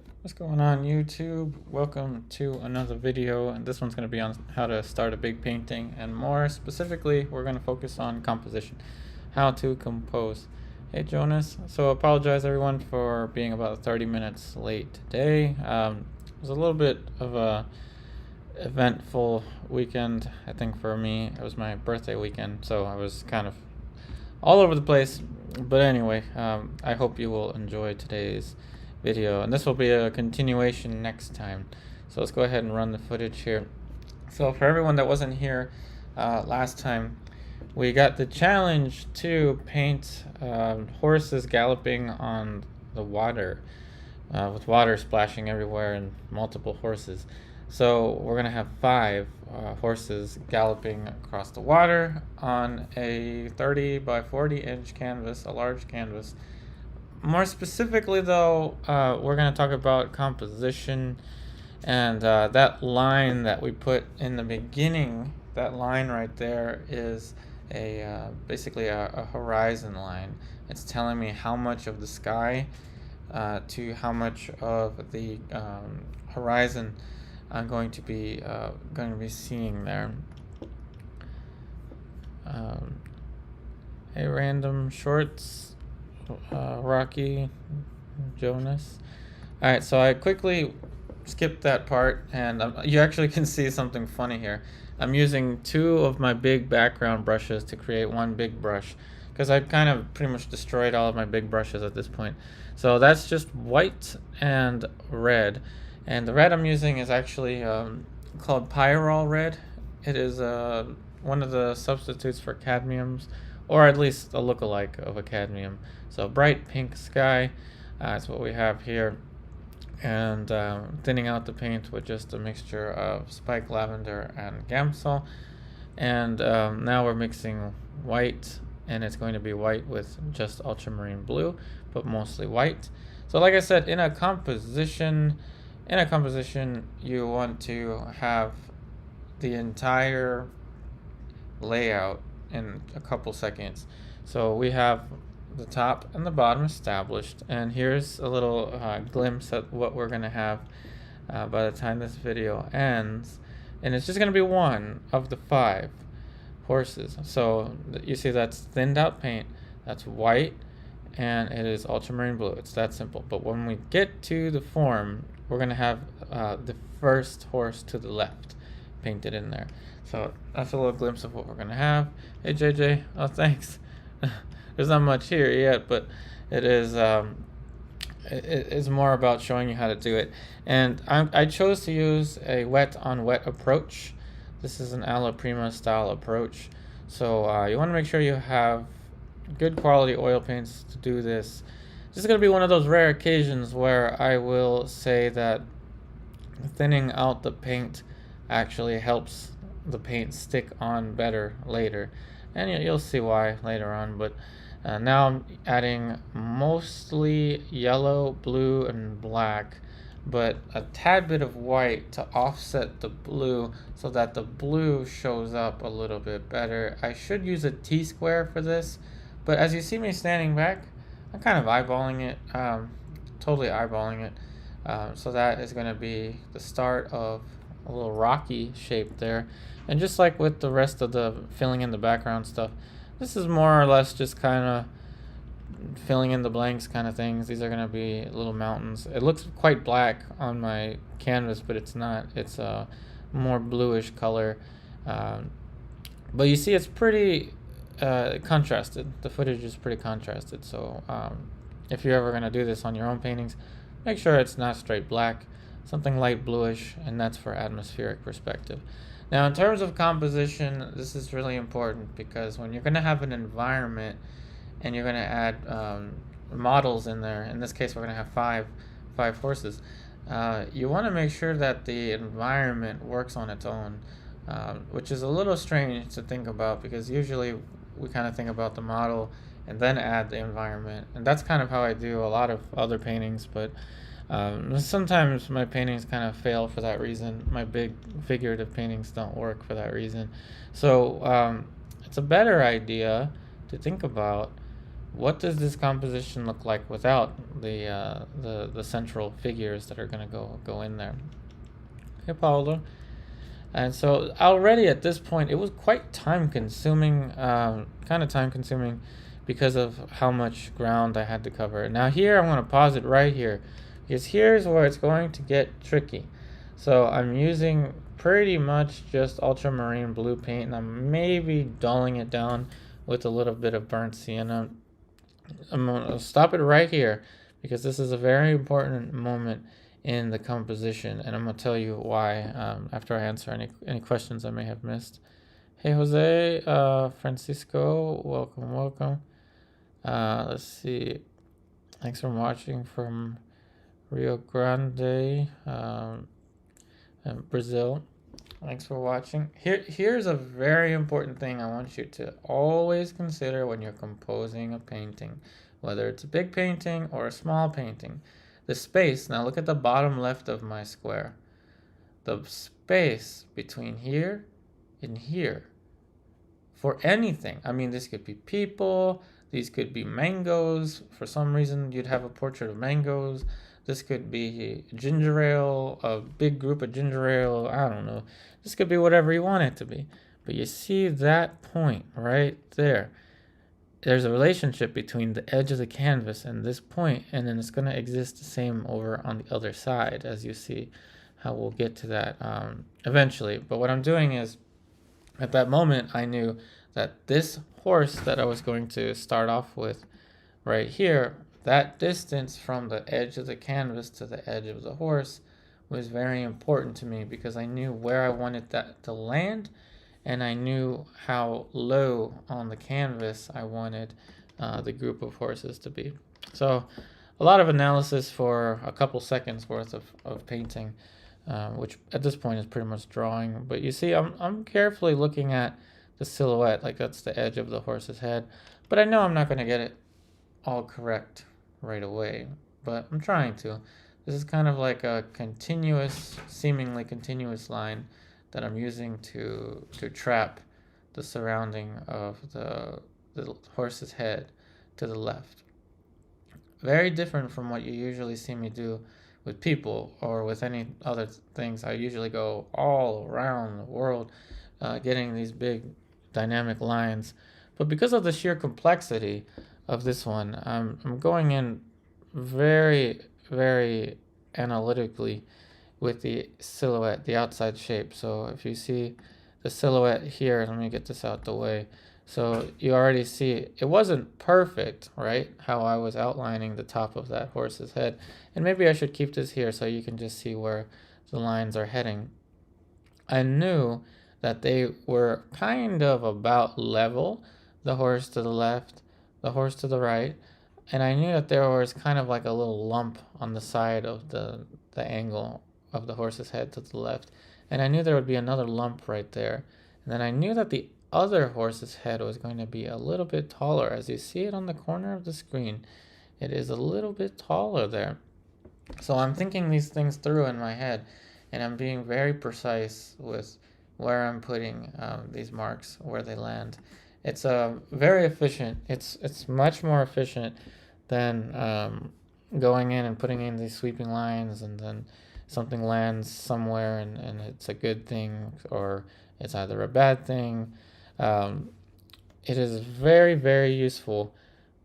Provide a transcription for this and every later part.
What's going on, YouTube? Welcome to another video, and this one's going to be on how to start a big painting, and more specifically we're going to focus on composition, how to compose. Hey Jonas, so apologize everyone for being about 30 minutes late today. It was a little bit of a eventful weekend. I think for me it was my birthday weekend, so I was kind of all over the place. But anyway, I hope you will enjoy today's video, and this will be a continuation next time. So let's go ahead and run the footage here. So for everyone that wasn't here last time, we got the challenge to paint horses galloping on the water, with water splashing everywhere and multiple horses. So we're gonna have 5 horses galloping across the water on a 30 by 40 inch canvas, a large canvas. More specifically though, we're going to talk about composition, and that line that we put in the beginning, that line right there is basically a horizon line. It's telling me how much of the sky to how much of the horizon I'm going to be seeing there. Hey, random shorts. Rocky Jonas. Alright, so I quickly skipped that part, and you actually can see something funny here. I'm using 2 of my big background brushes to create one big brush, because I've kind of pretty much destroyed all of my big brushes at this point. So that's just white and red, and the red I'm using is actually called Pyrrole red. It is one of the substitutes for cadmiums, or at least a lookalike of a cadmium. So bright pink sky, that's what we have here, and thinning out the paint with just a mixture of spike lavender and gamsol. And now we're mixing white, and it's going to be white with just ultramarine blue, but mostly white. So like I said, in a composition you want to have the entire layout in a couple seconds. So we have the top and the bottom established, and here's a little glimpse at what we're gonna have by the time this video ends, and it's just gonna be one of the 5 horses. So you see that's thinned out paint, that's white, and it is ultramarine blue. It's that simple. But when we get to the form, we're gonna have the first horse to the left painted in there. So that's a little glimpse of what we're gonna have. Hey JJ, oh thanks. There's not much here yet, but it is it's more about showing you how to do it. And I chose to use a wet on wet approach. This is an alla prima style approach. So you want to make sure you have good quality oil paints to do this. This is going to be one of those rare occasions where I will say that thinning out the paint actually helps the paint stick on better later, and you'll see why later on. But now I'm adding mostly yellow, blue, and black, but a tad bit of white to offset the blue so that the blue shows up a little bit better. I should use a T-square for this, but as you see me standing back, I'm kind of eyeballing it, totally eyeballing it. So that is going to be the start of a little rocky shape there. And just like with the rest of the filling in the background stuff, this is more or less just kind of filling in the blanks kind of things. These are going to be little mountains. It looks quite black on my canvas, but it's not. It's a more bluish color. But you see it's pretty contrasted. The footage is pretty contrasted. So if you're ever going to do this on your own paintings, make sure it's not straight black, something light bluish, and that's for atmospheric perspective. Now in terms of composition, this is really important, because when you're going to have an environment and you're going to add models in there, in this case we're going to have five horses, you want to make sure that the environment works on its own, which is a little strange to think about, because usually we kind of think about the model and then add the environment, and that's kind of how I do a lot of other paintings. But sometimes my paintings kind of fail for that reason. My big figurative paintings don't work for that reason. So it's a better idea to think about what does this composition look like without the central figures that are going to go in there. Hey, Paolo. And so already at this point, it was quite time consuming, kind of time consuming because of how much ground I had to cover. Now here, I'm going to pause it right here because here's where it's going to get tricky. So I'm using pretty much just ultramarine blue paint, and I'm maybe dulling it down with a little bit of burnt sienna. I'm going to stop it right here because this is a very important moment in the composition, and I'm going to tell you why after I answer any questions I may have missed. Hey, Jose, Francisco, welcome. Let's see. Thanks for watching from Rio Grande, Brazil. Thanks for watching. Here's a very important thing I want you to always consider when you're composing a painting, whether it's a big painting or a small painting. The space, now look at the bottom left of my square. The space between here and here. For anything, I mean, this could be people, these could be mangoes. For some reason, you'd have a portrait of mangoes. This could be ginger ale, a big group of ginger ale, I don't know. This could be whatever you want it to be. But you see that point right there. There's a relationship between the edge of the canvas and this point, and then it's going to exist the same over on the other side, as you see how we'll get to that eventually. But what I'm doing is, at that moment, I knew that this horse that I was going to start off with right here, that distance from the edge of the canvas to the edge of the horse was very important to me because I knew where I wanted that to land, and I knew how low on the canvas I wanted the group of horses to be. So a lot of analysis for a couple seconds worth of painting, which at this point is pretty much drawing. But you see, I'm carefully looking at the silhouette, like that's the edge of the horse's head. But I know I'm not going to get it all correct right away, but I'm trying to. This is kind of like a continuous, seemingly continuous line that I'm using to trap the surrounding of the horse's head to the left. Very different from what you usually see me do with people or with any other things. I usually go all around the world getting these big dynamic lines. But because of the sheer complexity of this one, I'm going in very, very analytically with the silhouette, the outside shape. So if you see the silhouette here, let me get this out the way. So you already see it wasn't perfect, right? How I was outlining the top of that horse's head. And maybe I should keep this here so you can just see where the lines are heading. I knew that they were kind of about level, the horse to the left, the horse to the right, and I knew that there was kind of like a little lump on the side of the angle of the horse's head to the left, and I knew there would be another lump right there, and then I knew that the other horse's head was going to be a little bit taller. As you see it on the corner of the screen, it is a little bit taller there. So I'm thinking these things through in my head, and I'm being very precise with where I'm putting these marks, where they land. It's very efficient. It's much more efficient than going in and putting in these sweeping lines and then something lands somewhere and it's a good thing or it's either a bad thing. It is very, very useful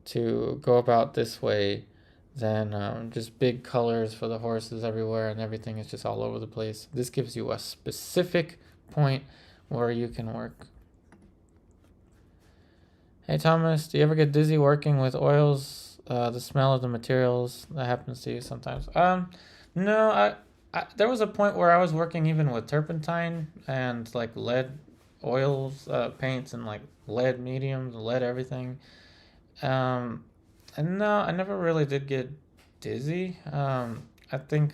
to go about this way than just big colors for the horses everywhere and everything is just all over the place. This gives you a specific point where you can work. Hey Thomas, do you ever get dizzy working with oils? The smell of the materials, that happens to you sometimes. No, there was a point where I was working even with turpentine and like lead oils, paints, and like lead mediums, lead everything. And no, I never really did get dizzy. I think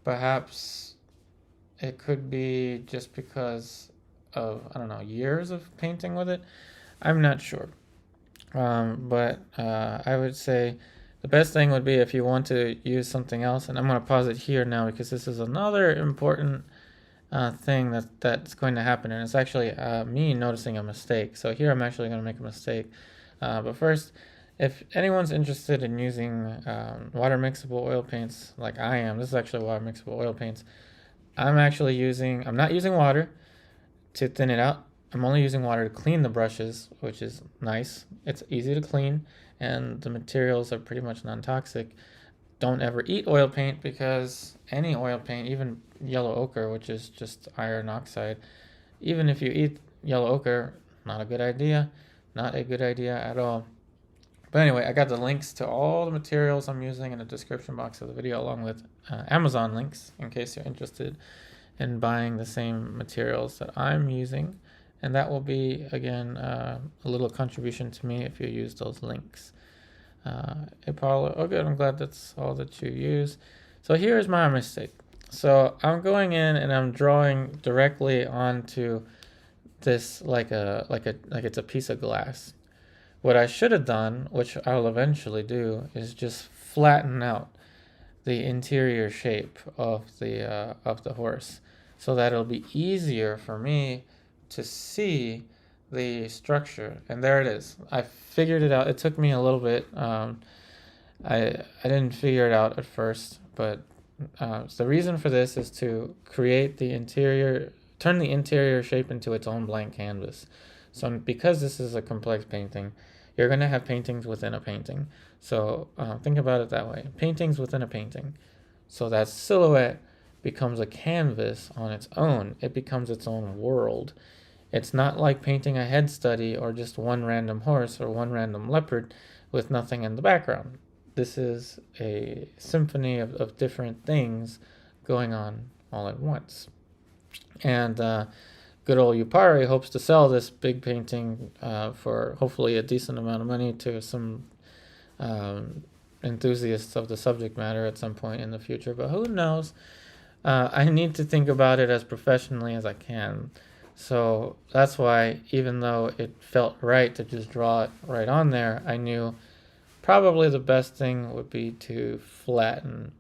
perhaps it could be just because of, I don't know, years of painting with it. I'm not sure. But I would say the best thing would be if you want to use something else, and I'm going to pause it here now because this is another important thing that's going to happen, and it's actually me noticing a mistake. So here I'm actually going to make a mistake. But first, if anyone's interested in using water mixable oil paints like I am, this is actually water mixable oil paints. I'm not using water to thin it out. I'm only using water to clean the brushes, which is nice. It's easy to clean, and the materials are pretty much non-toxic. Don't ever eat oil paint, because any oil paint, even yellow ochre, which is just iron oxide, even if you eat yellow ochre, not a good idea. Not a good idea at all. But anyway, I got the links to all the materials I'm using in the description box of the video, along with Amazon links in case you're interested in buying the same materials that I'm using. And that will be, again, a little contribution to me if you use those links. Hey, Paula. Oh, good. I'm glad that's all that you use. So here's my mistake. So I'm going in and I'm drawing directly onto this like it's a piece of glass. What I should have done, which I'll eventually do, is just flatten out the interior shape of the horse, so that it'll be easier for me to see the structure. And there it is. I figured it out. It took me a little bit. I didn't figure it out at first, but so the reason for this is to create the interior, turn the interior shape into its own blank canvas. So because this is a complex painting, you're going to have paintings within a painting. So think about it that way. Paintings within a painting. So that silhouette becomes a canvas on its own. It becomes its own world. It's not like painting a head study or just one random horse or one random leopard with nothing in the background. This is a symphony of different things going on all at once. And good old Upari hopes to sell this big painting for hopefully a decent amount of money to some enthusiasts of the subject matter at some point in the future, but who knows? I need to think about it as professionally as I can. So that's why, even though it felt right to just draw it right on there, I knew probably the best thing would be to flatten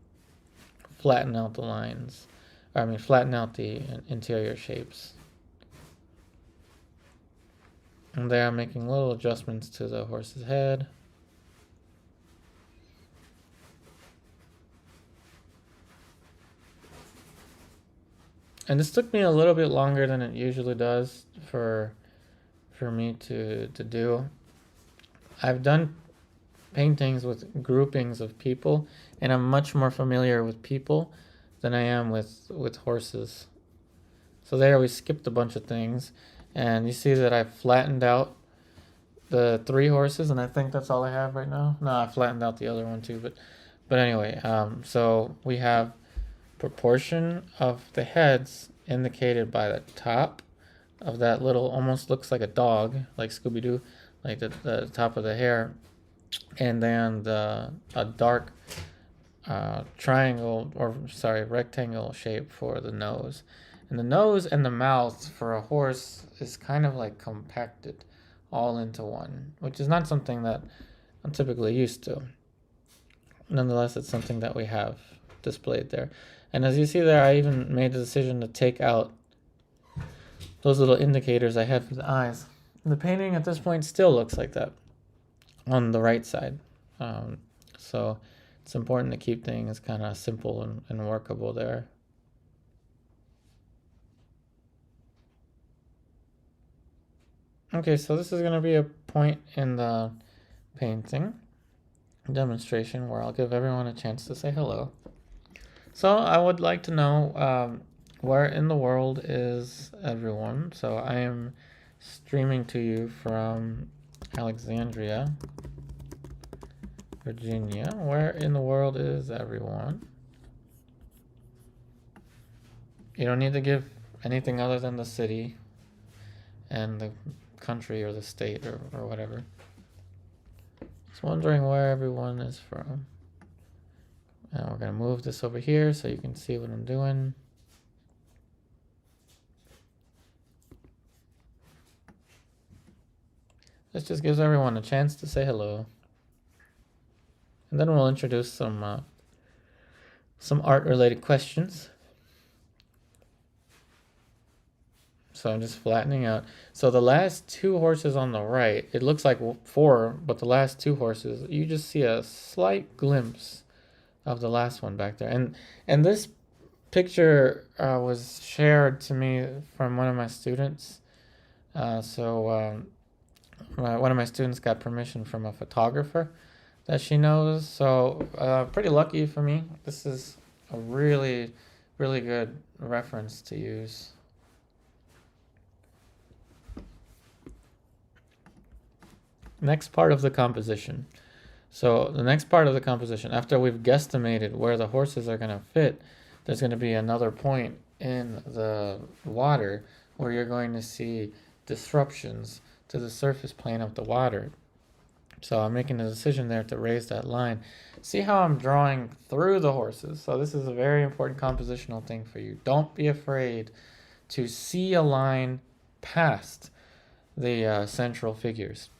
out the lines. Flatten out the interior shapes. And there I'm making little adjustments to the horse's head. And this took me a little bit longer than it usually does for me to do. I've done paintings with groupings of people, and I'm much more familiar with people than I am with horses. So there we skipped a bunch of things, and you see that I flattened out the 3 horses, and I think that's all I have right now. No, I flattened out the other one too, but anyway, so we have proportion of the heads indicated by the top of that little, almost looks like a dog, like Scooby-Doo, like the top of the hair, and then a dark rectangle shape for the nose. And the nose and the mouth for a horse is kind of like compacted all into one, which is not something that I'm typically used to. Nonetheless, it's something that we have displayed there. And as you see there, I even made the decision to take out those little indicators I had for the eyes. And the painting at this point still looks like that on the right side. So it's important to keep things kind of simple and workable there. Okay, so this is going to be a point in the painting demonstration where I'll give everyone a chance to say hello. So I would like to know where in the world is everyone? So I am streaming to you from Alexandria, Virginia. Where in the world is everyone? You don't need to give anything other than the city and the country or the state or whatever. Just wondering where everyone is from. And we're going to move this over here so you can see what I'm doing. This just gives everyone a chance to say hello. And then we'll introduce some art-related questions. So I'm just flattening out. So the last two horses on the right, it looks like four, but the last two horses, you just see a slight glimpse of the last one back there. And this picture was shared to me from one of my students. One of my students got permission from a photographer that she knows. So pretty lucky for me. This is a really, really good reference to use. Next part of the composition. So the next part of the composition, after we've guesstimated where the horses are going to fit, there's going to be another point in the water where you're going to see disruptions to the surface plane of the water. So I'm making a decision there to raise that line. See how I'm drawing through the horses. So this is a very important compositional thing for you. Don't be afraid to see a line past the central figures.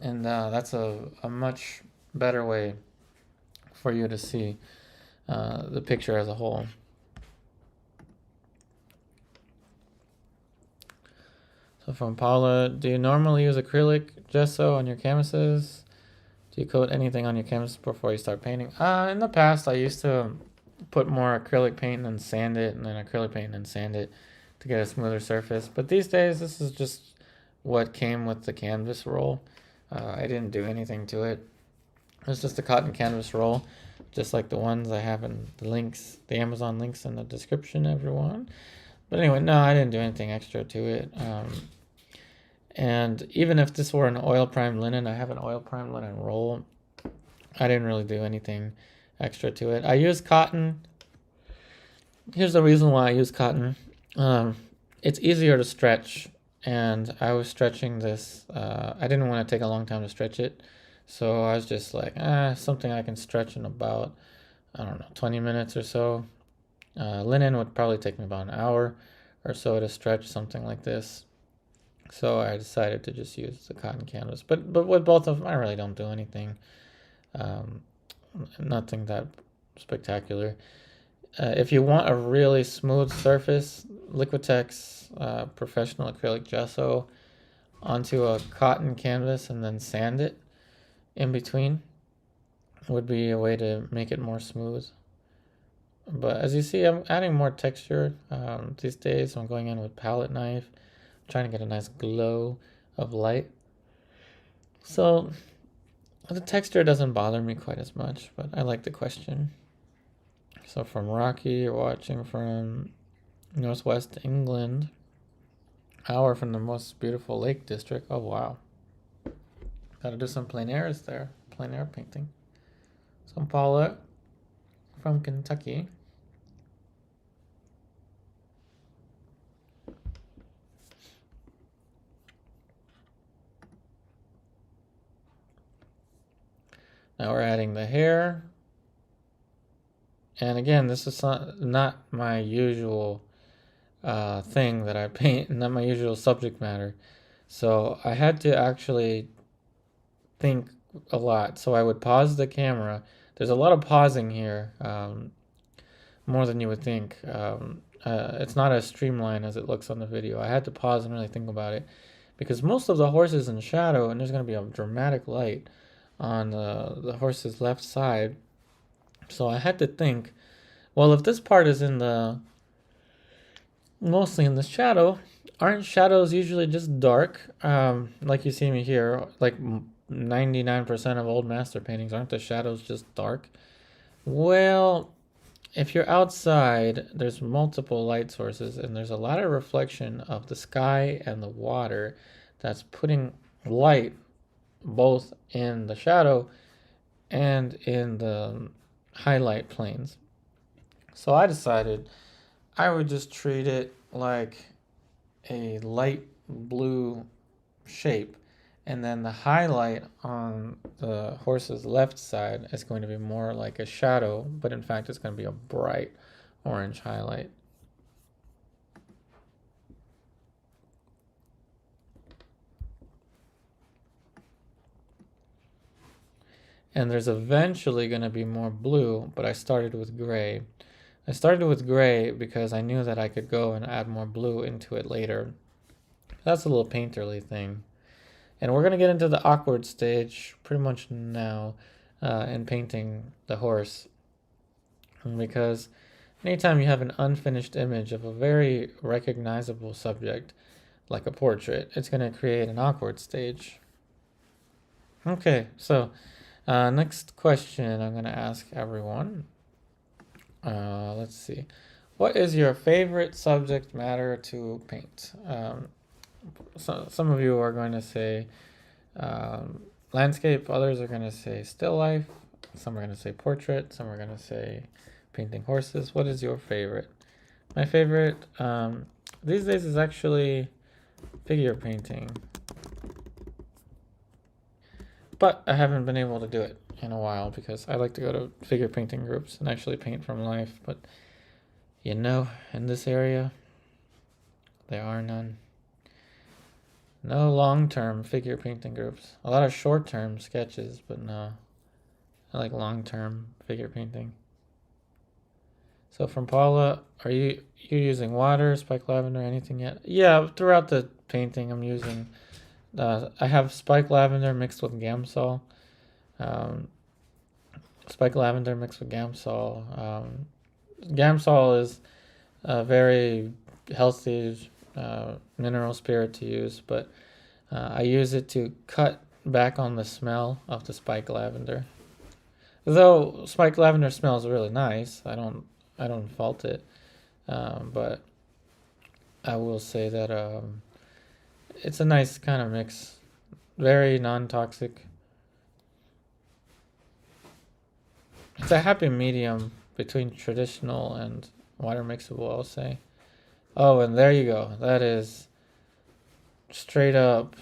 And that's a much better way for you to see the picture as a whole. So from Paula, do you normally use acrylic gesso on your canvases? Do you coat anything on your canvas before you start painting? In the past, I used to put more acrylic paint and sand it, and then acrylic paint and sand it to get a smoother surface. But these days, this is just what came with the canvas roll. I didn't do anything to it. It's just a cotton canvas roll, just like the ones I have in the links, the Amazon links in the description, everyone. But anyway, no, I didn't do anything extra to it. And even if this were an oil primed linen, I have an oil primed linen roll. I didn't really do anything extra to it. I use cotton. Here's the reason why I use cotton. It's easier to stretch, and I was stretching this. I didn't want to take a long time to stretch it, so I was just like, something I can stretch in about, I don't know, 20 minutes or so. Linen would probably take me about an hour or so to stretch something like this. So I decided to just use the cotton canvas. But with both of them, I really don't do anything. Nothing that spectacular. If you want a really smooth surface, Liquitex professional acrylic gesso onto a cotton canvas and then sand it in between would be a way to make it more smooth. But as you see, I'm adding more texture these days. I'm going in with palette knife, trying to get a nice glow of light. So the texture doesn't bother me quite as much, but I like the question. So from Rocky, you're watching from Northwest England, hour from the most beautiful lake district. Oh wow. Gotta do some plein airs there, plein air painting. So Paula from Kentucky. Now we're adding the hair. And again, this is not my usual thing that I paint, not my usual subject matter. So I had to actually think a lot. So I would pause the camera. There's a lot of pausing here, more than you would think. It's not as streamlined as it looks on the video. I had to pause and really think about it because most of the horse is in shadow, and there's going to be a dramatic light on the horse's left side. So I had to think, well, if this part is mostly in the shadow, aren't shadows usually just dark? Like you see me here, like 99% of old master paintings, aren't the shadows just dark? Well, if you're outside, there's multiple light sources, and there's a lot of reflection of the sky and the water that's putting light both in the shadow and in the highlight planes. So I decided I would just treat it like a light blue shape, and then the highlight on the horse's left side is going to be more like a shadow, but in fact it's going to be a bright orange highlight. And there's eventually going to be more blue, but I started with gray. I started with gray because I knew that I could go and add more blue into it later. That's a little painterly thing. And we're going to get into the awkward stage pretty much now in painting the horse. Because anytime you have an unfinished image of a very recognizable subject, like a portrait, it's going to create an awkward stage. Okay, so next question I'm going to ask everyone. Let's see. What is your favorite subject matter to paint? So some of you are going to say landscape, others are going to say still life, some are going to say portrait, some are going to say painting horses. What is your favorite? My favorite these days is actually figure painting. But I haven't been able to do it in a while because I like to go to figure painting groups and actually paint from life. But you know, in this area, there are none. No long-term figure painting groups. A lot of short-term sketches, but no. I like long-term figure painting. So from Paula, are you using water, spike lavender, anything yet? Yeah, throughout the painting I'm using, I have spike lavender mixed with Gamsol. Spike lavender mixed with Gamsol. Gamsol is a very healthy mineral spirit to use, but I use it to cut back on the smell of the spike lavender. Though spike lavender smells really nice, I don't fault it, but I will say that it's a nice kind of mix, very non-toxic. It's a happy medium between traditional and water mixable, I'll say. Oh, and there you go. That is straight up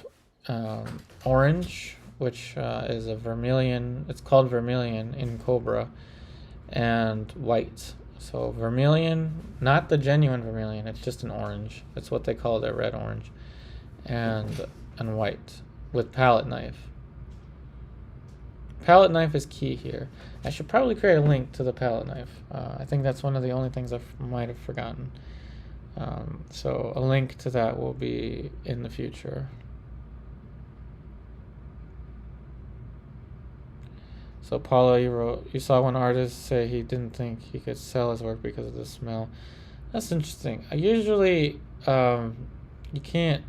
orange, which is a vermilion. It's called vermilion in Cobra, and white. So vermilion, not the genuine vermilion. It's just an orange. It's what they call their red orange, and white with palette knife. Palette knife is key here. I should probably create a link to the palette knife. I think that's one of the only things I might have forgotten. So a link to that will be in the future. So Paula, you saw one artist say he didn't think he could sell his work because of the smell. That's interesting. I usually you can't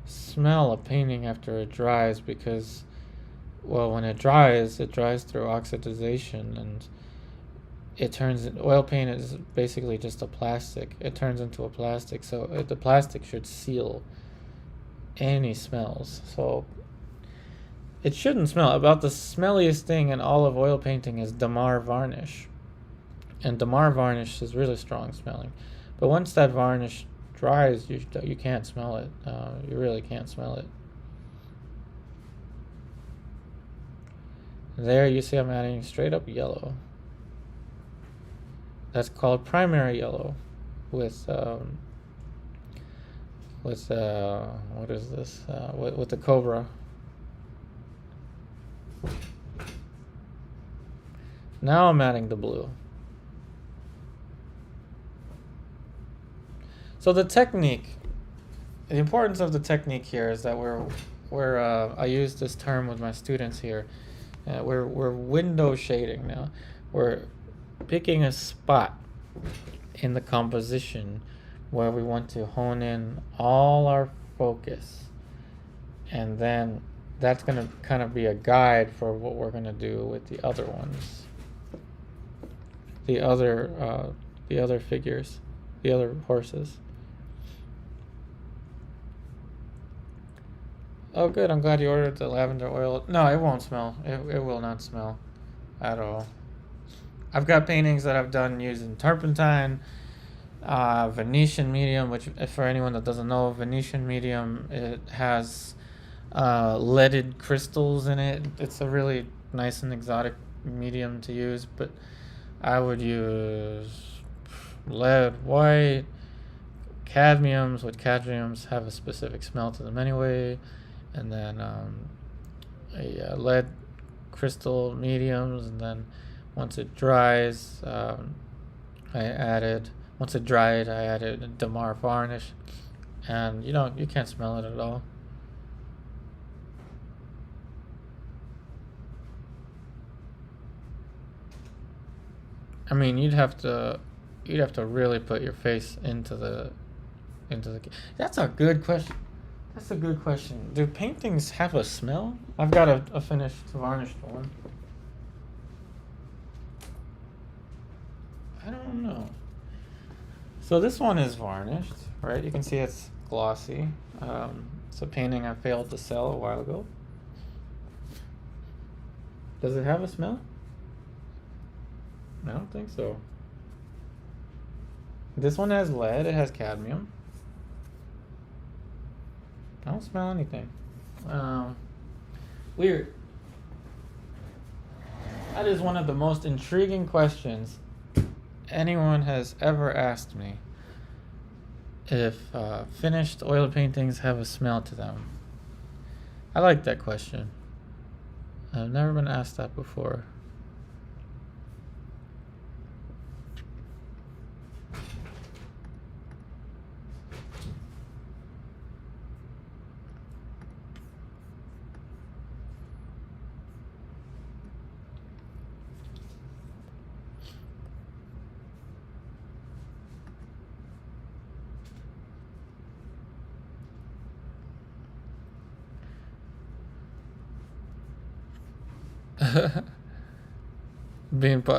smell a painting after it dries because, well, when it dries through oxidization, and oil paint is basically just a plastic. It turns into a plastic, so the plastic should seal any smells. So it shouldn't smell. About the smelliest thing in all of oil painting is Damar varnish. And Damar varnish is really strong smelling. But once that varnish dries, you can't smell it. You really can't smell it. There you see I'm adding straight up yellow. That's called primary yellow with what is this? With the Cobra. Now I'm adding the blue. So the importance of the technique here is that I use this term with my students here. We're window shading now. We're picking a spot in the composition where we want to hone in all our focus, and then that's going to kind of be a guide for what we're going to do with the other ones, the other figures, the other horses. Oh, good. I'm glad you ordered the lavender oil. No, it won't smell. It will not smell at all. I've got paintings that I've done using turpentine, Venetian medium, which, for anyone that doesn't know, Venetian medium, it has leaded crystals in it. It's a really nice and exotic medium to use, but I would use lead, white, cadmiums. With cadmiums have a specific smell to them anyway, and then a lead crystal mediums, and then once it dries, once it dried, I added a Damar varnish, and you can't smell it at all. I mean, you'd have to really put your face into the. That's a good question. That's a good question. Do paintings have a smell? I've got a finished varnished one. I don't know. So this one is varnished, right? You can see it's glossy. It's a painting I failed to sell a while ago. Does it have a smell? I don't think so. This one has lead. It has cadmium. I don't smell anything. Um, Weird. That is one of the most intriguing questions anyone has ever asked me. If finished oil paintings have a smell to them. I like that question. I've never been asked that before.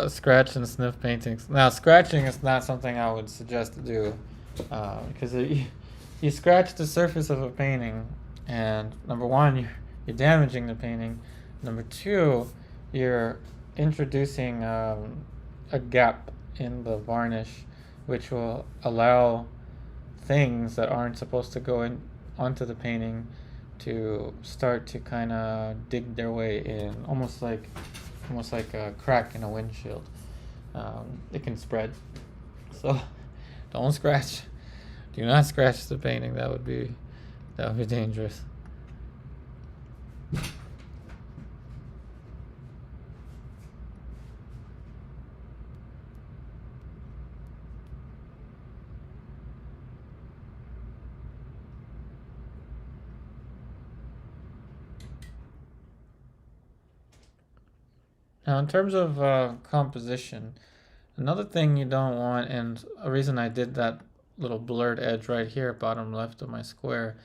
Scratch and sniff paintings. Now, scratching is not something I would suggest to do, because you scratch the surface of a painting, and number one, you're damaging the painting. Number two, you're introducing a gap in the varnish, which will allow things that aren't supposed to go in onto the painting to start to kind of dig their way in, almost like a crack in a windshield. It can spread. So don't scratch. Do not scratch the painting. That would be dangerous. Now, in terms of composition, another thing you don't want, and a reason I did that little blurred edge right here, bottom left of my square,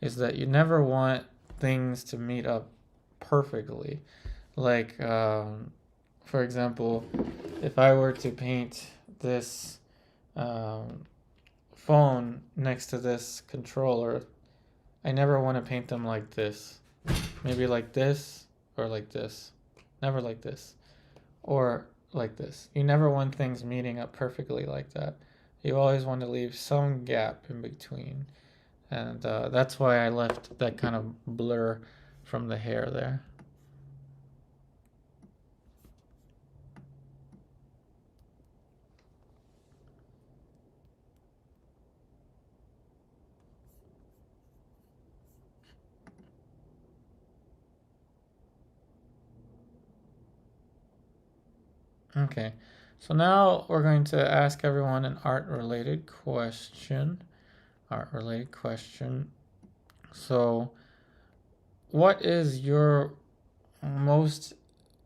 is that you never want things to meet up perfectly. Like, for example, if I were to paint this um, phone next to this controller, I never want to paint them like this. Maybe like this or like this. Never like this. Or like this. You never want things meeting up perfectly like that. You always want to leave some gap in between. And that's why I left that kind of blur from the hair there. Okay, so now we're going to ask everyone an art-related question. Art-related question. So, what is your most,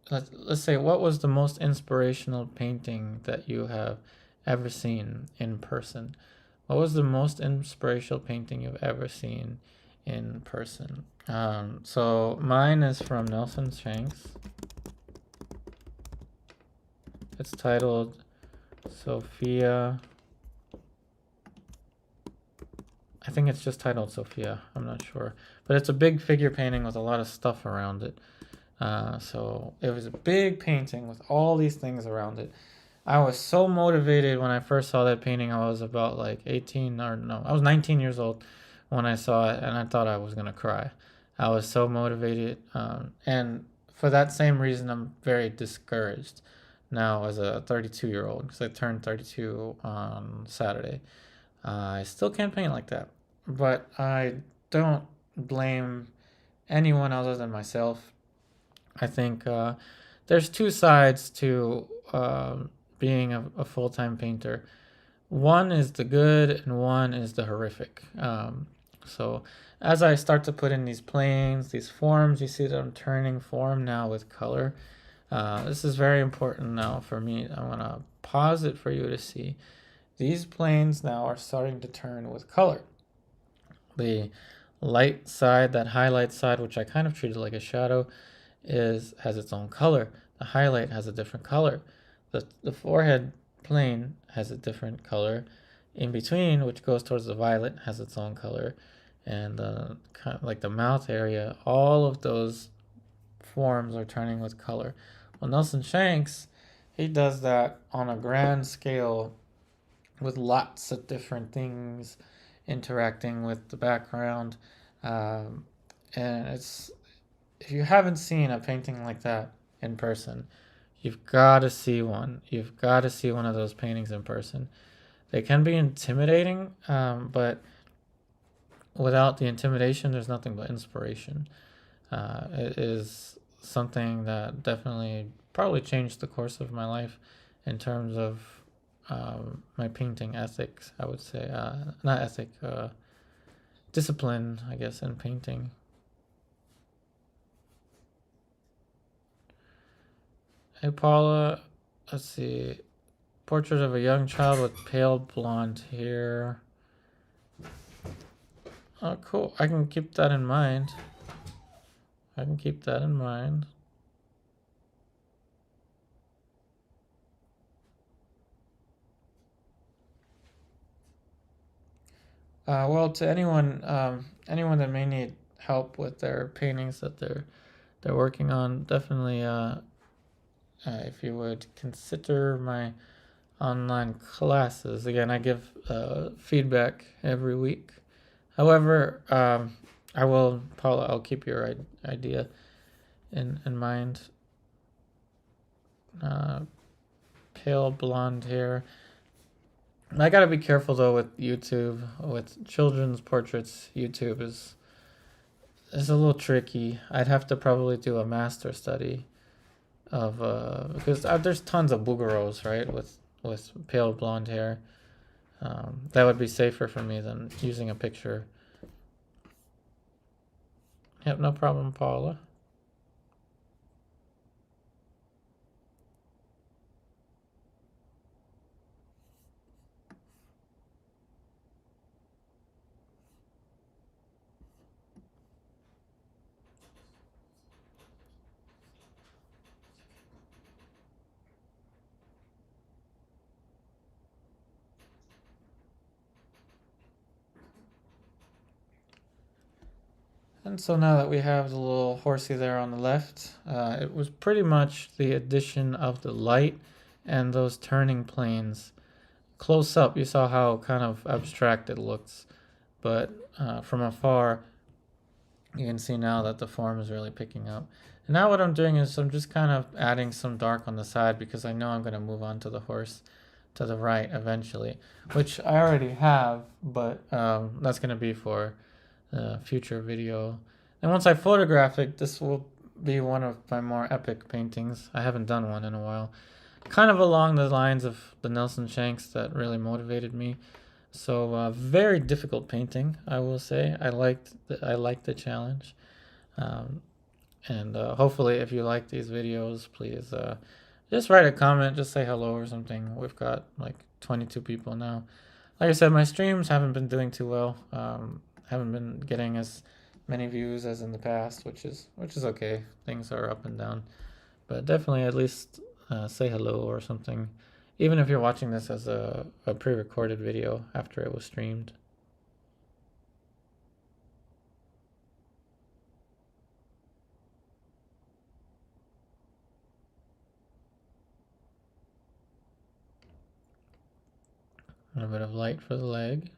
let's say, what was the most inspirational painting that you have ever seen in person? What was the most inspirational painting you've ever seen in person? So mine is from Nelson Shanks. It's titled Sophia. I think it's just titled Sophia. I'm not sure. But it's a big figure painting with a lot of stuff around it. So it was a big painting with all these things around it. I was so motivated when I first saw that painting. I was about like 18 or no, I was 19 years old when I saw it, and I thought I was going to cry. I was so motivated. And for that same reason, I'm very discouraged now as a 32-year-old, because I turned 32 on Saturday. I still can't paint like that, but I don't blame anyone other than myself. I think there's two sides to being a full-time painter. One is the good and one is the horrific. So as I start to put in these planes, these forms, you see that I'm turning form now with color. This is very important now for me. I want to pause it for you to see. These planes now are starting to turn with color. The light side, that highlight side, which I kind of treated like a shadow, has its own color. The highlight has a different color. The forehead plane has a different color. In between, which goes towards the violet, has its own color. And kind of like the mouth area, all of those forms are turning with color. Well, Nelson Shanks, he does that on a grand scale with lots of different things interacting with the background. Um, and it's, if you haven't seen a painting like that in person, you've got to see one. You've got to see one of those paintings in person. They can be intimidating, but without the intimidation, there's nothing but inspiration. It is something that definitely probably changed the course of my life in terms of my painting ethics, I would say. Not ethic, discipline, I guess, in painting. Hey, Paula, let's see. Portrait of a young child with pale blonde hair. Oh, cool. I can keep that in mind. I can keep that in mind. Well, to anyone that may need help with their paintings that they're working on, definitely, if you would consider my online classes. Again, I give feedback every week. However, I will, Paula, I'll keep your idea in mind. Pale blonde hair. I gotta be careful though with YouTube, with children's portraits. YouTube is a little tricky. I'd have to probably do a master study of because there's tons of boogeros, right, with pale blonde hair. That would be safer for me than using a picture. Yep, no problem, Paula. And so now that we have the little horsey there on the left, it was pretty much the addition of the light and those turning planes. Close up, you saw how kind of abstract it looks, but from afar, you can see now that the form is really picking up. And now what I'm doing is I'm just kind of adding some dark on the side because I know I'm going to move on to the horse to the right eventually, which I already have, but that's going to be for future video. And once I photograph it, this will be one of my more epic paintings. I haven't done one in a while. Kind of along the lines of the Nelson Shanks that really motivated me. So very difficult painting, I will say. I liked the challenge. And hopefully if you like these videos, please just write a comment, just say hello or something. We've got like 22 people now. Like I said, my streams haven't been doing too well. Haven't been getting as many views as in the past, which is okay. Things are up and down, but definitely at least say hello or something, even if you're watching this as a pre-recorded video after it was streamed. A little bit of light for the leg.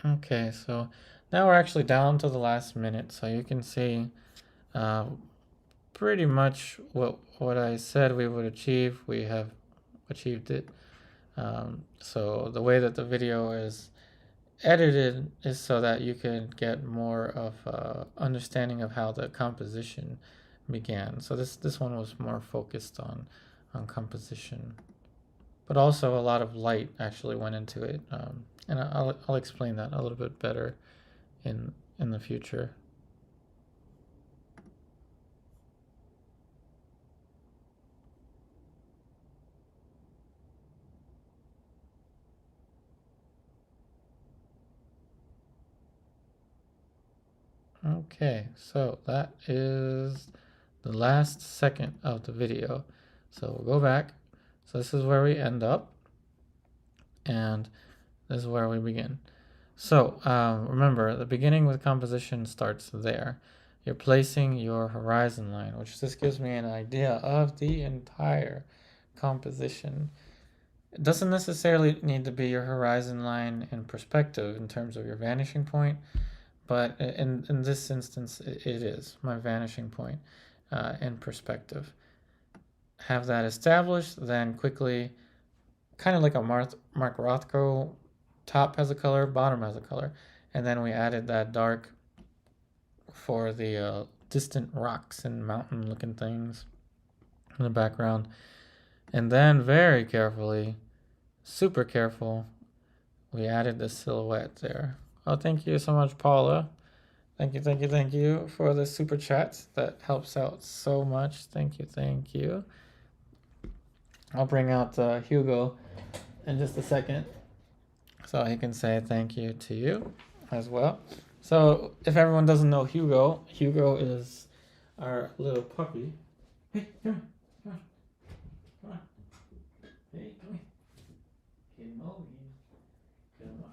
Okay, so now we're actually down to the last minute, so you can see pretty much what I said we would achieve. We have achieved it. So the way that the video is edited is so that you can get more of understanding of how the composition began. So this one was more focused on composition, but also a lot of light actually went into it, and I'll explain that a little bit better in the future. Okay, so that is the last second of the video. So we'll go back. So this is where we end up, and this is where we begin. So remember, the beginning with composition starts there. You're placing your horizon line, which this gives me an idea of the entire composition. It doesn't necessarily need to be your horizon line in perspective in terms of your vanishing point, but in this instance, it is my vanishing point in perspective. Have that established, then quickly, kind of like a Mark Rothko, top has a color, bottom has a color, and then we added that dark for the distant rocks and mountain looking things in the background. And then very carefully, super careful, we added the silhouette there. Oh, thank you so much, Paula. Thank you for the super chat. That helps out so much. Thank you. I'll bring out Hugo in just a second, so he can say thank you to you as well. So if everyone doesn't know Hugo, Hugo is our little puppy. Hey, come on. Hey, come here. Come over here. Come on.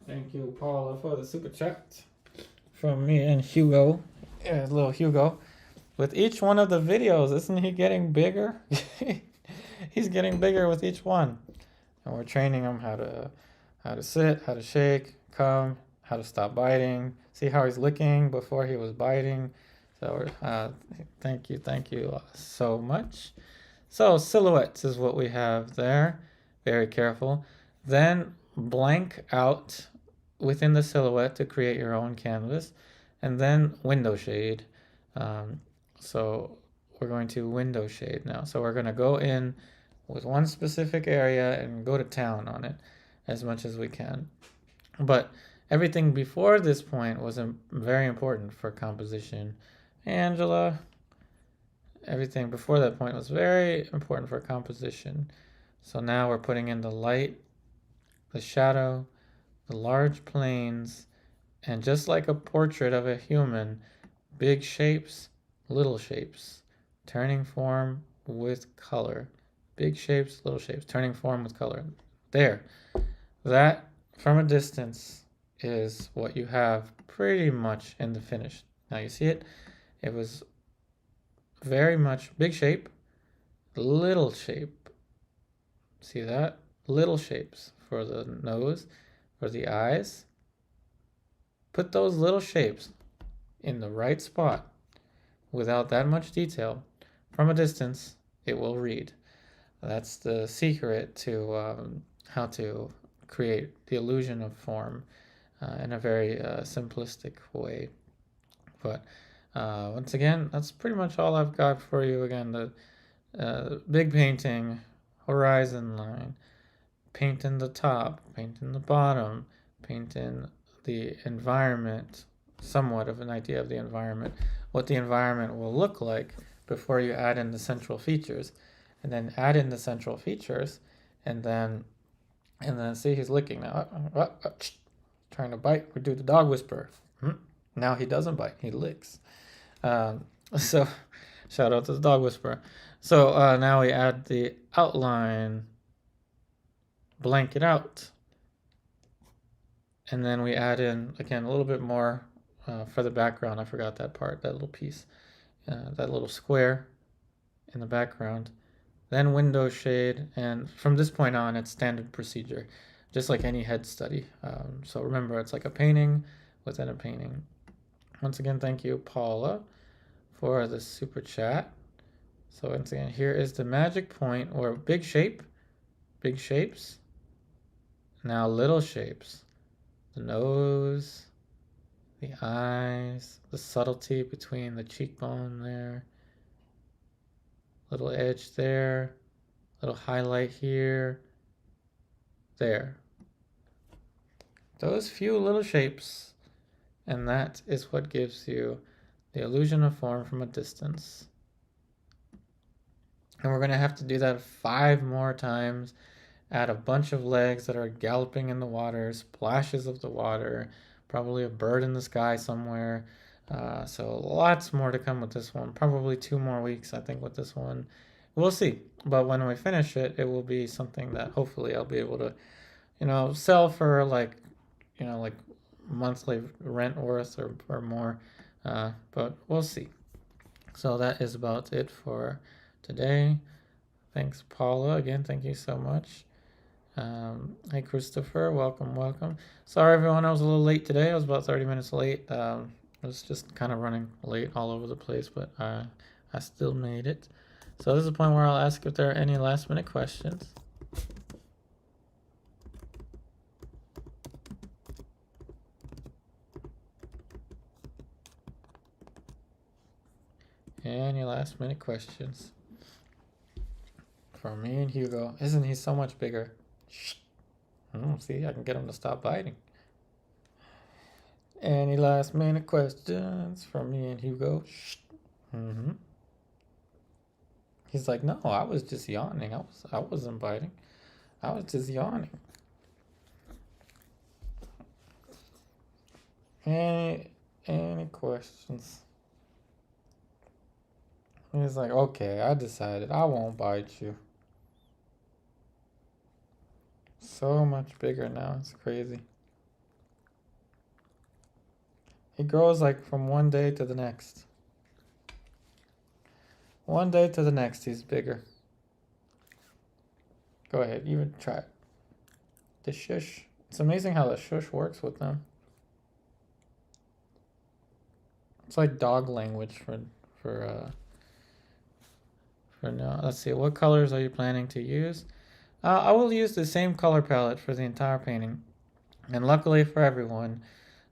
Thank you, Paula, for the super chat from me and Hugo. Yeah, little Hugo. With each one of the videos, isn't he getting bigger? He's getting bigger with each one. And we're training him how to sit, how to shake, come, how to stop biting. See how he's licking before he was biting. So thank you so much. So silhouettes is what we have there. Very careful. Then blank out within the silhouette to create your own canvas. And then window shade. So we're going to window shade now. So we're going to go in with one specific area and go to town on it as much as we can. But everything before this point was very important for composition. Angela, everything before that point was very important for composition. So now we're putting in the light, the shadow, the large planes, and just like a portrait of a human, big shapes, little shapes, turning form with color. Big shapes, little shapes, turning form with color. There. That, from a distance, is what you have pretty much in the finish. Now you see it? It was very much big shape, little shape. See that? Little shapes for the nose, for the eyes. Put those little shapes in the right spot without that much detail. From a distance, it will read. That's the secret to how to create the illusion of form in a very simplistic way. But once again, that's pretty much all I've got for you. Again, the big painting, horizon line, painting the top, painting the bottom, painting the environment, somewhat of an idea of the environment, what the environment will look like before you add in the central features, and then add in the central features, and then see, he's licking now. Trying to bite. We do the dog whisper. Now he doesn't bite. He licks. So shout out to the dog whisperer. So now we add the outline, blank it out, and then we add in again a little bit more for the background. I forgot that part, that little piece, that little square in the background. Then window shade, and from this point on, it's standard procedure, just like any head study. So remember, it's like a painting within a painting. Once again, thank you, Paula, for the super chat. So once again, here is the magic point, or big shape, big shapes. Now little shapes. The nose, the eyes, the subtlety between the cheekbone there. Little edge there, little highlight here, there. Those few little shapes, and that is what gives you the illusion of form from a distance. And we're going to have to do that 5 more times. Add a bunch of legs that are galloping in the water, splashes of the water, probably a bird in the sky somewhere. So lots more to come with this one. Probably 2 more weeks, I think, with this one. We'll see. But when we finish it, it will be something that hopefully I'll be able to, sell for like monthly rent worth or more. But we'll see. So that is about it for today. Thanks, Paula. Again, thank you so much. Hey, Christopher. Welcome. Sorry, everyone. I was a little late today. I was about 30 minutes late. I was just kind of running late all over the place, but I still made it. So this is the point where I'll ask if there are any last-minute questions. Any last-minute questions? For me and Hugo. Isn't he so much bigger? See, I can get him to stop biting. Any last-minute questions from me and Hugo? He's like, no, I was just yawning. I wasn't biting. I was just yawning. Any questions? He's like, okay, I decided I won't bite you. So much bigger now, it's crazy. He grows like from one day to the next. One day to the next, he's bigger. Go ahead, even try it. The shush. It's amazing how the shush works with them. It's like dog language for now. Let's see, what colors are you planning to use? I will use the same color palette for the entire painting. And luckily for everyone,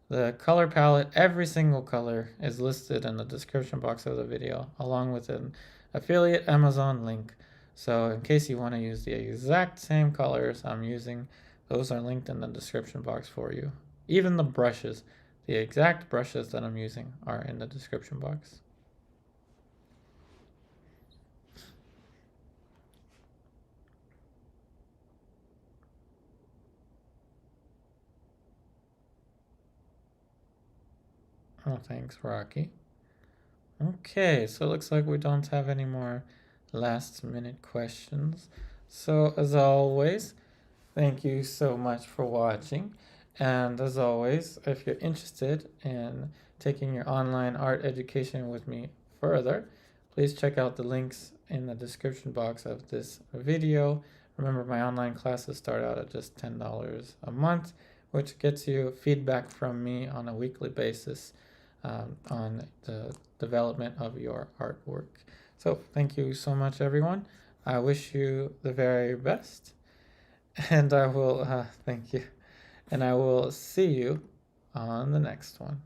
the color palette, every single color, is listed in the description box of the video, along with an affiliate Amazon link. So in case you want to use the exact same colors I'm using, those are linked in the description box for you. Even the brushes, the exact brushes that I'm using are in the description box. Oh, thanks, Rocky. Okay, so it looks like we don't have any more last-minute questions. So as always, thank you so much for watching. And as always, if you're interested in taking your online art education with me further, please check out the links in the description box of this video. Remember, my online classes start out at just $10 a month, which gets you feedback from me on a weekly basis on the development of your artwork. So thank you so much, everyone. I wish you the very best, and I will thank you, and I will see you on the next one.